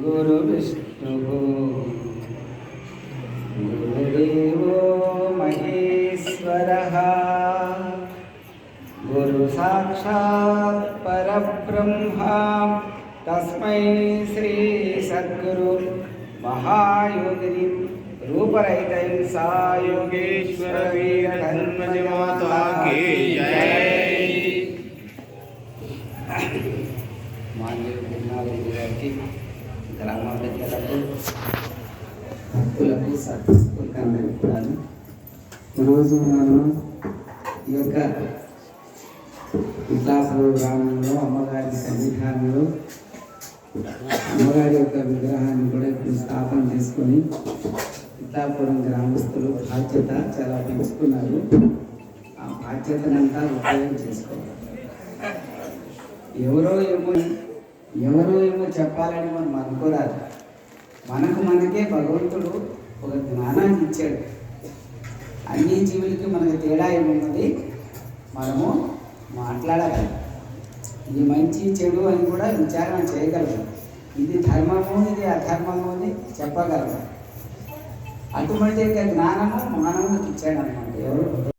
गुरु विष्णु गुरुदेवो महेश्वरः गुरु साक्षात् परब्रह्मा तस्मै श्री सद्गुरु महायोगिनी रूपरहित सा योगेश्वर वीर धर्मज माता की जय। माननीय गुरुनाथ गाరికి గ్రామ పెద్దలకు భక్తులకు సత్పురుషులందరికీ ఈరోజు మనం ఈ యొక్క ఇట్లాపురం గ్రామంలో అమ్మగారి సన్నిధానంలో అమ్మగారి యొక్క విగ్రహాన్ని కూడా ఇప్పుడు స్థాపన చేసుకొని ఇట్లాపురం గ్రామస్తులు బాధ్యత చాలా పెంచుకున్నారు. ఆ బాధ్యతనంతా ఉపయోగం చేసుకోవాలి. ఎవరో ఏమో చెప్పాలని మనం అనుకోరాదు. మనకే భగవంతుడు ఒక జ్ఞానాన్ని ఇచ్చాడు. అన్ని జీవులకి మనకు తేడా ఏమున్నది, మనము మాట్లాడగలం. ఇది మంచి చెడు అని కూడా విచారణ చేయగలము. ఇది ధర్మము ఇది అధర్మము అని చెప్పగలము. అటువంటి జ్ఞానము మానవుడికి ఇచ్చాడు అన్నమాట. ఎవరు